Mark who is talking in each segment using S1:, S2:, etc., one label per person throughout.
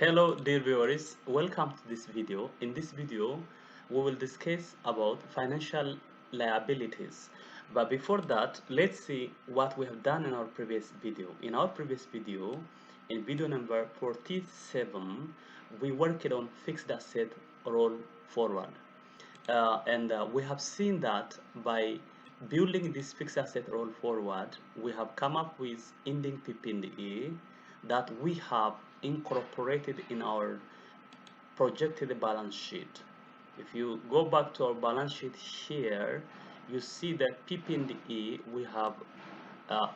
S1: Hello dear viewers, welcome to this video. In this video, we will discuss about financial liabilities. But before that, let's see what we have done in our previous video. In our previous video, in video number 47, we worked on fixed asset roll forward. And we have seen that by building this fixed asset roll forward, we have come up with ending PP&E that we have incorporated in our projected balance sheet. If you go back to our balance sheet here, you see that PP&E we have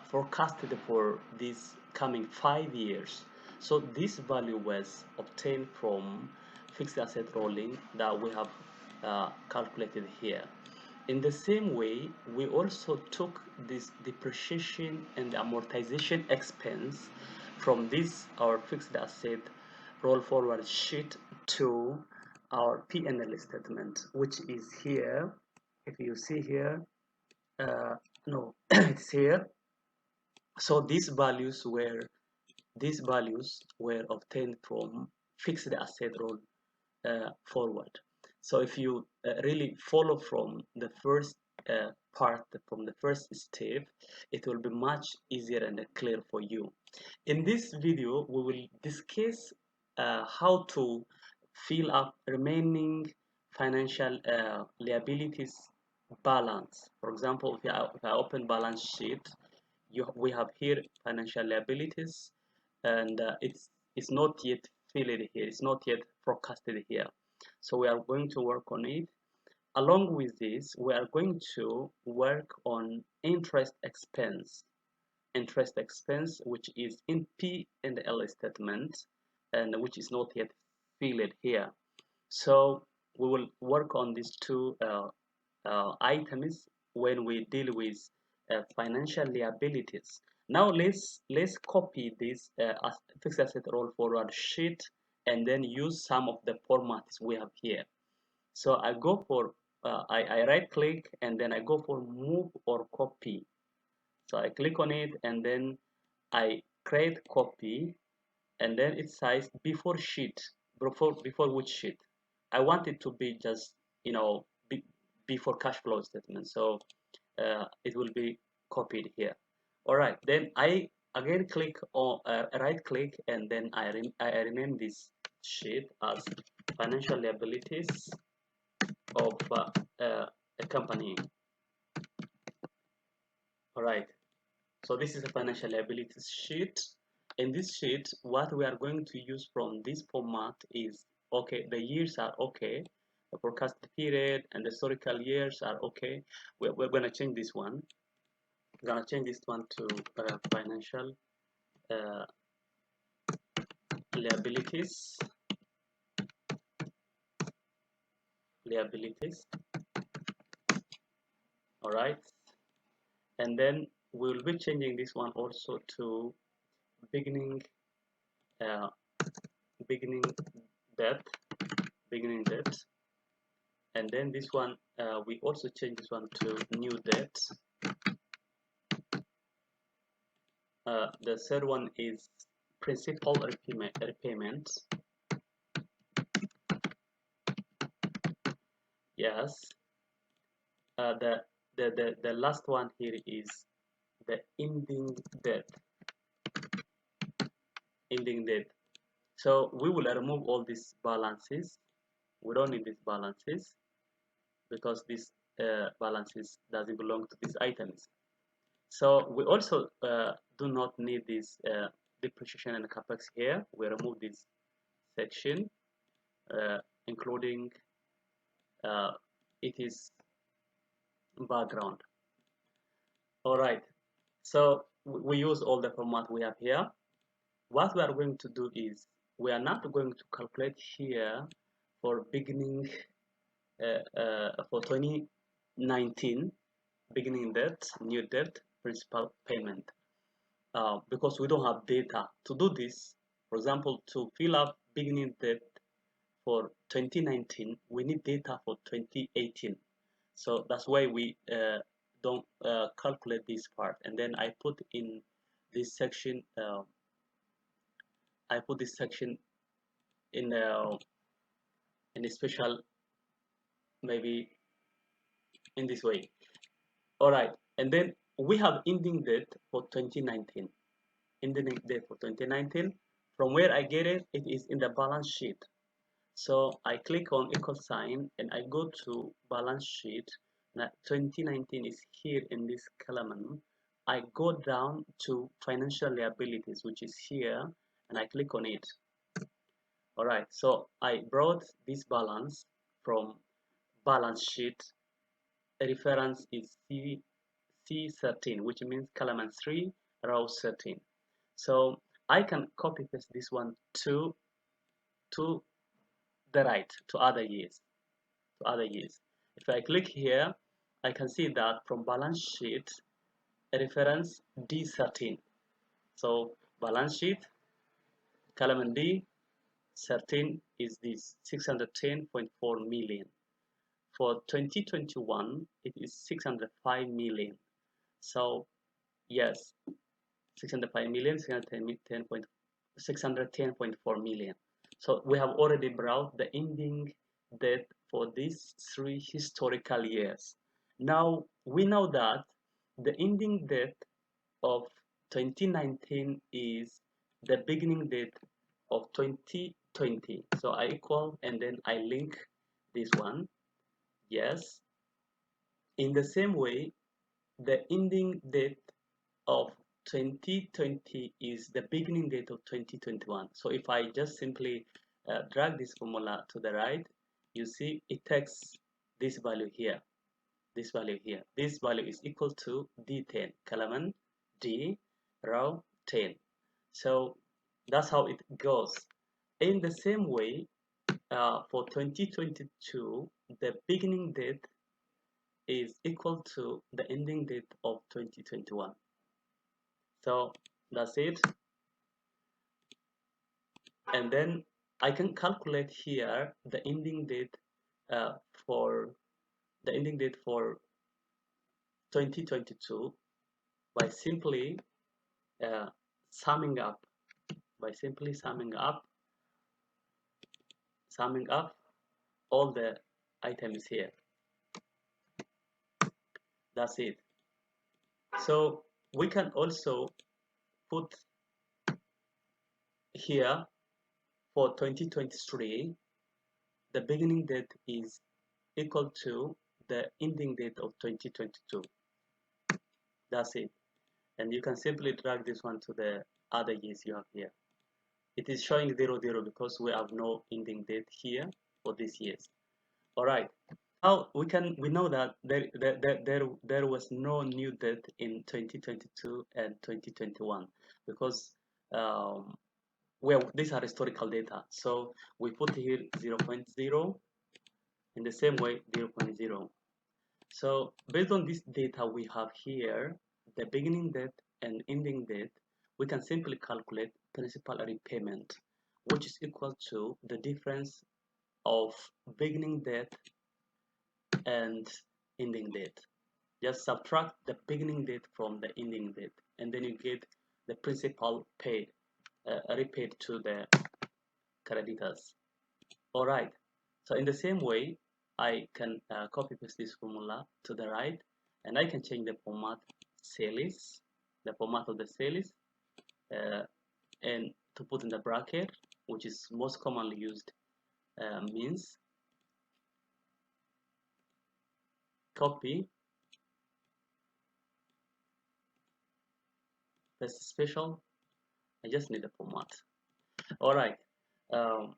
S1: forecasted for these coming 5 years. So this value was obtained from fixed asset rolling that we have calculated here. In the same way, we also took this depreciation and amortization expense from this our fixed asset roll forward sheet to our P&L statement, which is here. If you see here, no, it's here. So these values were obtained from fixed asset roll forward. So if you really follow from the first part, from the first step, it will be much easier and clear for you. In this video, we will discuss how to fill up remaining financial liabilities balance. For example, if I open balance sheet, we have here financial liabilities, and it's not yet filled here. It's not yet forecasted here. So we are going to work on it. Along with this, we are going to work on interest expense. Interest expense, which is in P&L statement, and which is not yet filled here. So we will work on these two items when we deal with financial liabilities. Now let's copy this fixed asset roll forward sheet and then use some of the formats we have here. So I go for I right click and then I go for move or copy. So I click on it and then I create copy, and then it says before sheet, before which sheet. I want it to be just before cash flow statement, so it will be copied here. All right, then I again click on right click and then I rename this sheet as financial liabilities of a company. All right, so this is a financial liabilities sheet. In this sheet, what we are going to use from this format is, okay, the years are okay, the forecast period and the historical years are okay. We're going to change this one. We're going to change this one to financial uh, liabilities. All right, and then we'll be changing this one also to beginning uh, beginning debt, and then this one we also change this one to new debt. The third one is principal repayment. Yes. The last one here is the ending debt. So we will remove all these balances. We don't need these balances because these balances doesn't belong to these items. So we also do not need this depreciation and capex here. We remove this section, including it is background. All right, so we use all the format we have here. What we are going to do is we are not going to calculate here for beginning for 2019 beginning debt, new debt, principal payment, because we don't have data to do this. For example, to fill up beginning debt for 2019, we need data for 2018. So that's why we don't calculate this part. And then I put in this section in a special, maybe in this way. All right, and then we have ending date for 2019. Ending date for 2019. From where I get it, it is in the balance sheet. So I click on equal sign and I go to balance sheet. Now 2019 is here in this column. I go down to financial liabilities, which is here, and I click on it. All right, so I brought this balance from balance sheet. The reference is C13, which means column 3, row 13. So I can copy paste this one to the right, to other years. If I click here, I can see that from balance sheet, reference D13. So balance sheet, column D13 is this 610.4 million. For 2021, it is 605 million. So yes, 605 million, 610.4 million. So we have already brought the ending date for these 3 historical years. Now we know that the ending date of 2019 is the beginning date of 2020. So I equal and then I link this one. Yes. In the same way, the ending date of 2020 is the beginning date of 2021. So if I just simply drag this formula to the right, you see it takes this value here, this value here. This value is equal to D10, column D, row 10. So that's how it goes. In the same way, for 2022, the beginning date is equal to the ending date of 2021. So that's it. And then I can calculate here the ending date uh, for the ending date for 2022 by simply uh, summing up summing up all the items here. That's it. So we can also put here for 2023 the beginning date is equal to the ending date of 2022. That's it. And you can simply drag this one to the other years you have here. It is showing 00 because we have no ending date here for these years. All right. Now we know that there was no new date in 2022 and 2021 because well, these are historical data. So we put here 0.0 in the same way 0.0. So based on this data we have here, the beginning date and ending date, we can simply calculate principal repayment, which is equal to the difference of beginning date and ending date. Just subtract the beginning date from the ending date, and then you get the principal paid, repaid to the creditors. All right. So in the same way, I can copy paste this formula to the right, and I can change the format sales, the format of the sales, and to put in the bracket, which is most commonly used, means copy, paste special. I just need the format. All right. Um,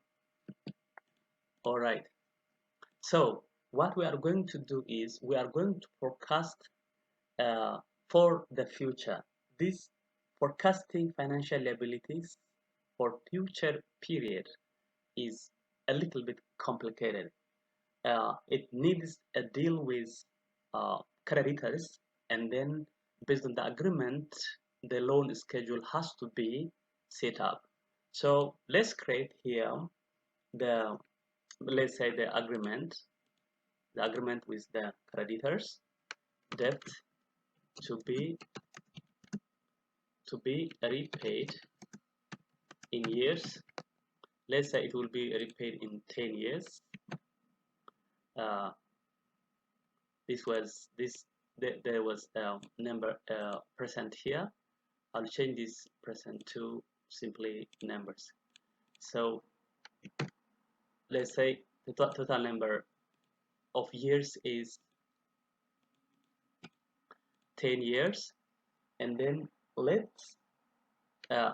S1: all right. So what we are going to do is we are going to forecast for the future. This forecasting financial liabilities for future period is a little bit complicated. It needs a deal with creditors, and then based on the agreement, the loan schedule has to be set up. So let's create here the, let's say the agreement with the creditors, debt to be repaid in years let's say it will be repaid in 10 years. uh, there was number percent here. I'll change this percent to simply numbers. So let's say the total number of years is 10 years, and then let's uh,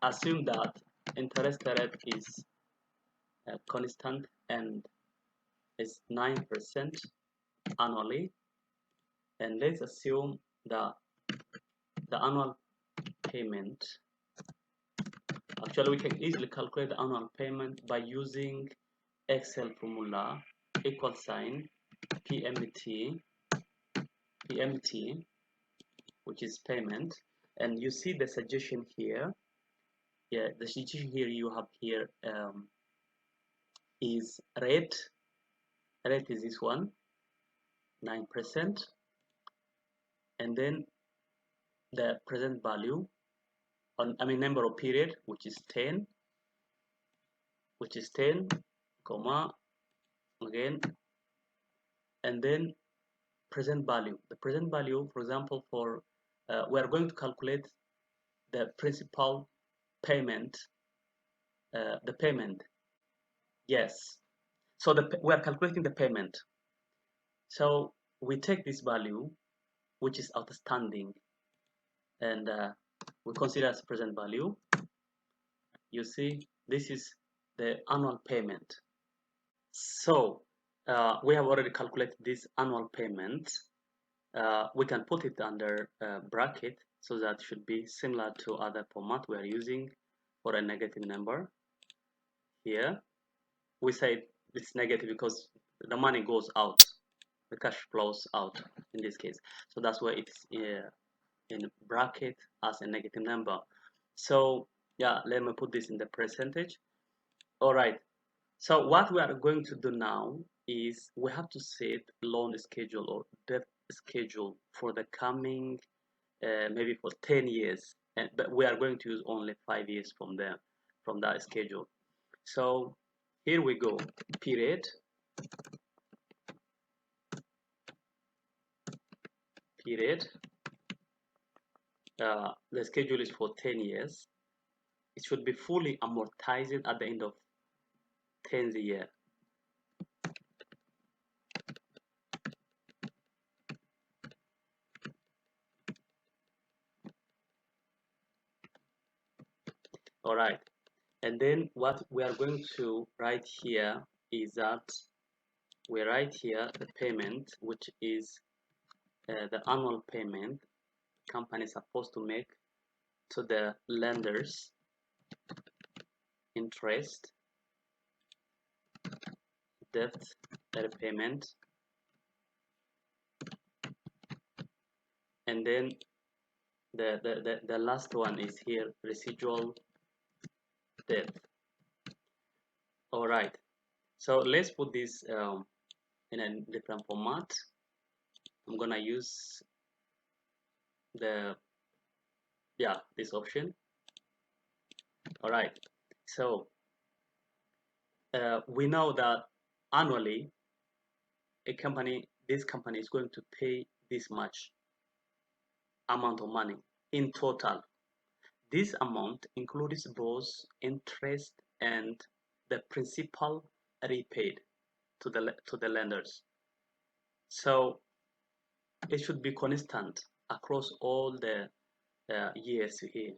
S1: assume that interest rate is constant and is 9% annually, and let's assume that the annual payment, actually we can easily calculate the annual payment by using Excel formula equal sign PMT, which is payment, and you see the suggestion here. Yeah, the suggestion here you have here is rate is this one, 9%, and then the present value on, I mean, number of period, which is 10, comma, again, and then present value. The present value, for example, for we are going to calculate the principal payment, the payment. Yes. So we are calculating the payment. So we take this value, which is outstanding, and we consider as present value. You see, this is the annual payment. So we have already calculated this annual payment. We can put it under bracket, so that should be similar to other format we are using for a negative number. Here we say it's negative because the money goes out, the cash flows out in this case, so that's why it's in bracket as a negative number. So yeah, let me put this in the percentage. All right, so what we are going to do now is we have to set loan schedule or debt schedule for the coming maybe for 10 years, but we are going to use only 5 years from there, from that schedule. So here we go, period, the schedule is for 10 years. It should be fully amortized at the end of 10th year. All right, and then what we are going to write here is that we write here the payment, which is the annual payment company is supposed to make to the lenders, interest, debt repayment, and then the last one is here, residual debt. All right, so let's put this in a different format. I'm gonna use this option. All right, so we know that annually this company is going to pay this much amount of money in total. This amount includes both interest and the principal repaid to the lenders. So it should be constant across all the years here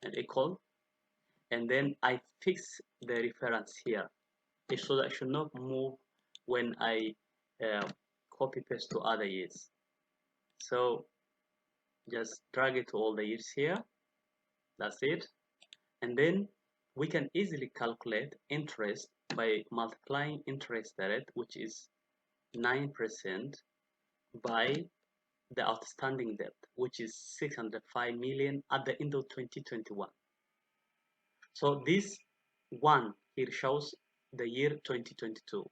S1: and equal. And then I fix the reference here, so that I should not move when I copy paste to other years. So just drag it to all the years here. That's it. And then we can easily calculate interest by multiplying interest rate, which is 9%, by the outstanding debt, which is 605 million at the end of 2021. So this one here shows the year 2022.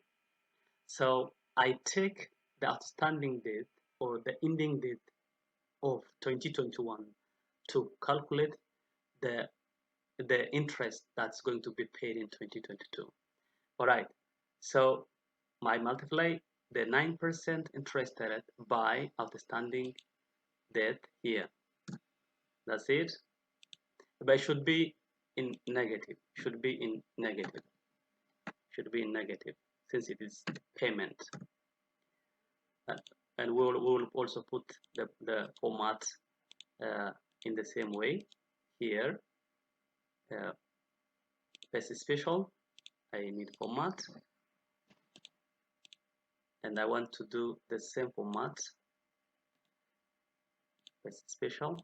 S1: So I take the outstanding debt or the ending debt of 2021 to calculate the the interest that's going to be paid in 2022. All right, so I multiply the 9% interest rate by outstanding debt here. That's it. But it should be in negative. Should be in negative. Should be in negative since it is payment. And we'll also put the format in the same way here. Paste special. I need format, and I want to do the same format. Paste special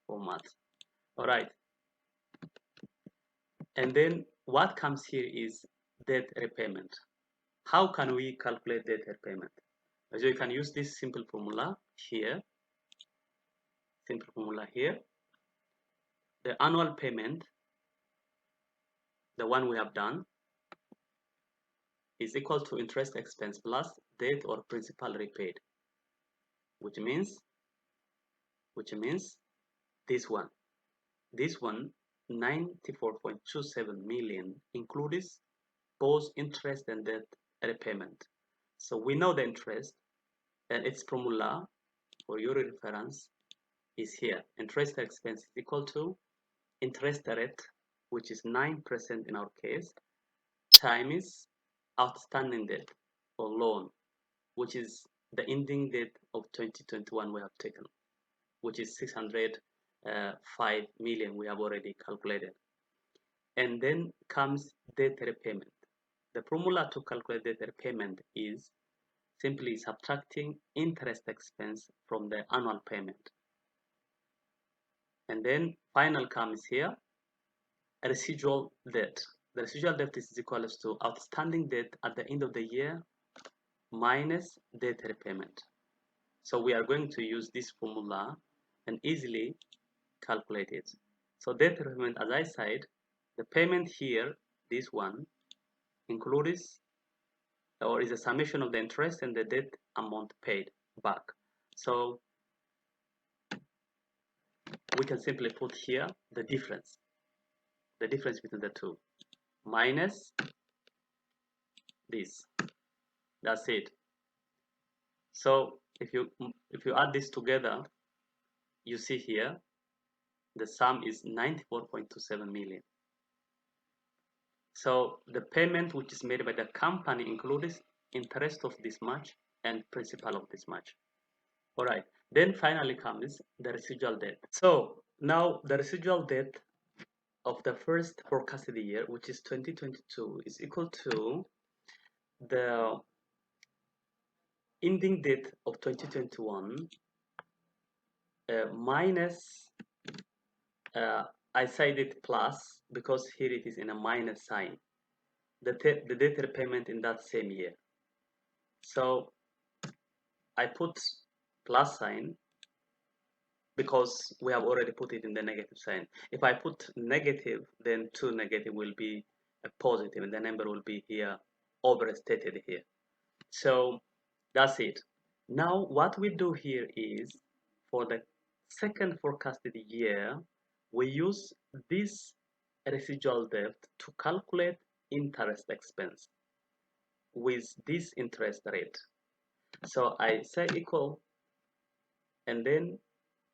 S1: format. All right. And then what comes here is debt repayment. How can we calculate debt repayment? So you can use this simple formula here. Simple formula here. The annual payment, the one we have done, is equal to interest expense plus debt or principal repaid, which means this one 94.27 million includes both interest and debt repayment. So we know the interest, and its formula for your reference is here. Interest expense is equal to interest rate, which is 9% in our case, times outstanding debt or loan, which is the ending date of 2021 we have taken, which is 605 million we have already calculated. And then comes debt repayment. The formula to calculate debt repayment is simply subtracting interest expense from the annual payment. And then final comes here, residual debt. The residual debt is equal to outstanding debt at the end of the year minus debt repayment. So we are going to use this formula and easily calculate it. So debt repayment, as I said, the payment here, this one, includes or is a summation of the interest and the debt amount paid back. So we can simply put here the difference between the two, minus this. That's it. So if you add this together, you see here the sum is 94.27 million. So the payment which is made by the company includes interest of this much and principal of this much. All right. Then finally comes the residual debt. So now the residual debt of the first forecasted year, which is 2022, is equal to the ending date of 2021 minus, I said it plus because here it is in a minus sign, the debt repayment in that same year. So I put plus sign because we have already put it in the negative sign. If I put negative, then 2 negative will be a positive, and the number will be here overstated here. So that's it. Now what we do here is, for the second forecasted year, we use this residual debt to calculate interest expense with this interest rate. So I say equal, and then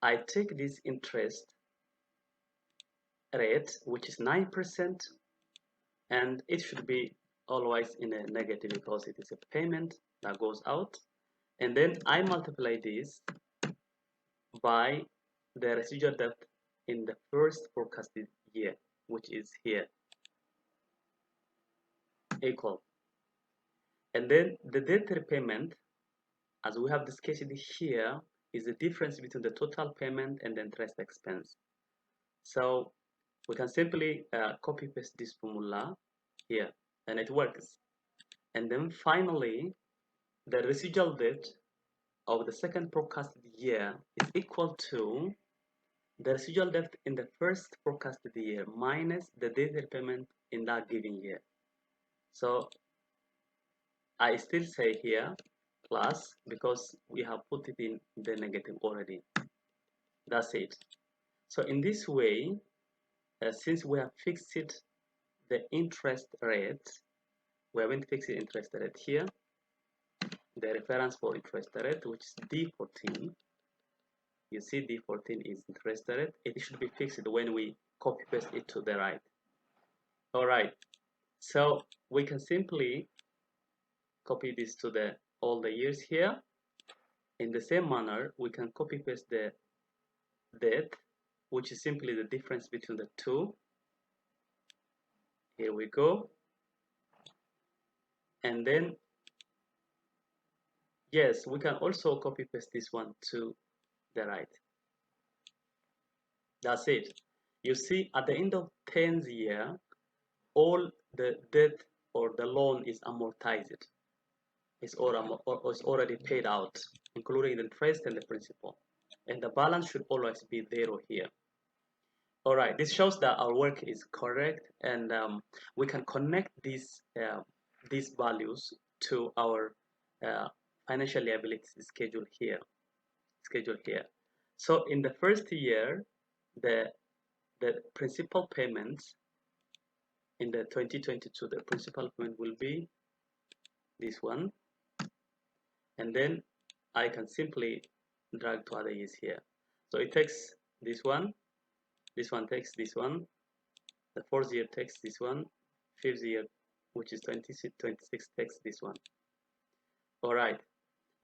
S1: I take this interest rate, which is 9%, and it should be always in a negative because it is a payment that goes out. And then I multiply this by the residual debt in the first forecasted year, which is here, equal. And then the debt repayment, as we have discussed here, is the difference between the total payment and the interest expense. So we can simply copy paste this formula here, and it works. And then finally, the residual debt of the second forecasted year is equal to the residual debt in the first forecasted year minus the debt repayment in that given year. So I still say here plus because we have put it in the negative already. That's it. So in this way, since we have fixed the interest rate, we haven't fixed the interest rate here, the reference for interest rate, which is D14. You see D14 is interest rate. It should be fixed when we copy paste it to the right. All right, so we can simply copy this to the all the years here. In the same manner, we can copy paste the date, which is simply the difference between the two. Here we go. And then, yes, we can also copy paste this one to the right. That's it. You see, at the end of 10th year, all the debt or the loan is amortized. It's already paid out, including the interest and the principal. And the balance should always be zero here. All right, this shows that our work is correct, and we can connect these values to our uh, financial liabilities schedule here. So in the first year, the principal payments in the 2022, the principal payment will be this one, and then I can simply drag to other years here. So it takes this one takes this one, the fourth year takes this one, fifth year, which is 26, takes this one. All right,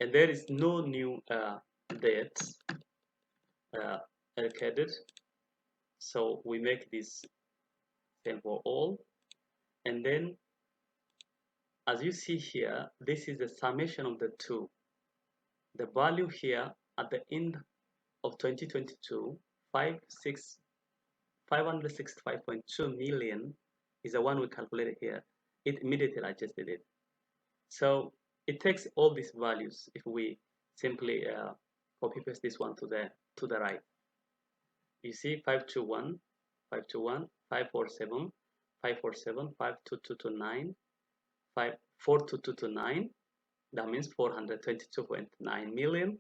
S1: and there is no new dates allocated, so we make this same for all. And then, as you see here, this is the summation of the two. The value here at the end of 2022, 565.2 million is the one we calculated here. It immediately adjusted it. So it takes all these values if we simply copy paste this one to the right. You see 521, 521, 547, 547, 52229, 42229. That means 422.9 million.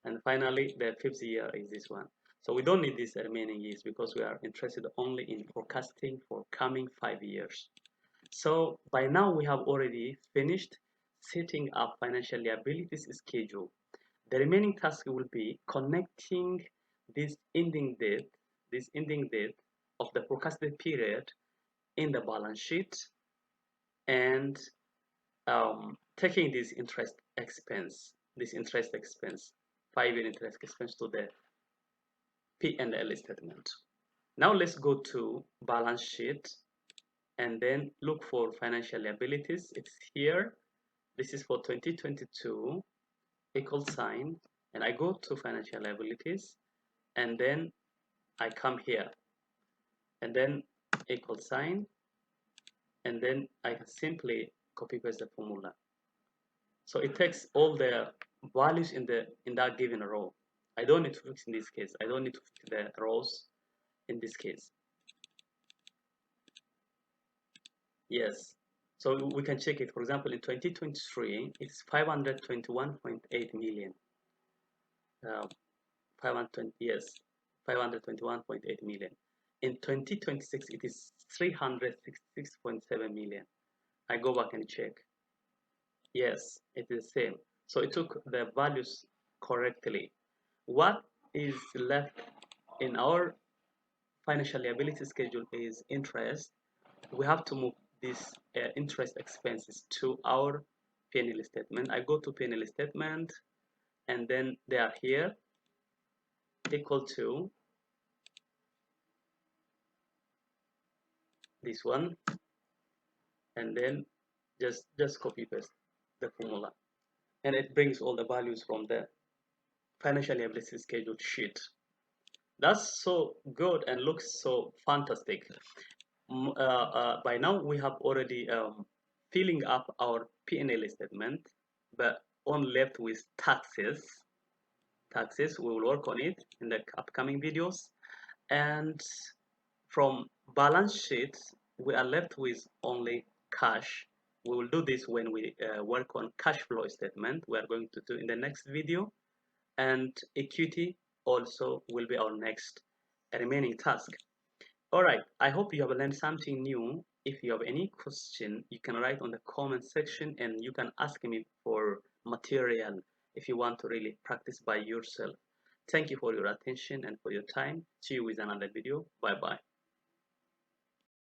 S1: And finally, the fifth year is this one. So we don't need these remaining years because we are interested only in forecasting for coming 5 years. So by now we have already finished setting up financial liabilities schedule. The remaining task will be connecting this ending date of the forecasted period in the balance sheet, and taking this interest expense, 5-year interest expense, to the P&L statement. Now let's go to balance sheet and then look for financial liabilities. It's here. This is for 2022, equal sign, and I go to financial liabilities, and then I come here, and then equal sign, and then I simply copy paste the formula. So it takes all the values in that given row. I don't need to fix in this case. I don't need to fix the rows in this case. Yes. So we can check it. For example, in 2023, it's 521.8 million. 520, yes, 521.8 million. In 2026, it is 366.7 million. I go back and check. Yes, it is the same. So it took the values correctly. What is left in our financial liability schedule is interest. We have to move these interest expenses to our P&L statement. I go to P&L statement, and then they are here, equal to this one, and then just copy paste the formula, and it brings all the values from the financial liability schedule sheet. That's so good and looks so fantastic. By now we have already filling up our P&L statement, but only left with taxes. We will work on it in the upcoming videos. And from balance sheet, we are left with only cash. We will do this when we work on cash flow statement. We are going to do in the next video. And equity also will be our next remaining task. All right, I hope you have learned something new. If you have any question, you can write on the comment section and you can ask me for material if you want to really practice by yourself. Thank you for your attention and for your time. See you with another video. Bye bye.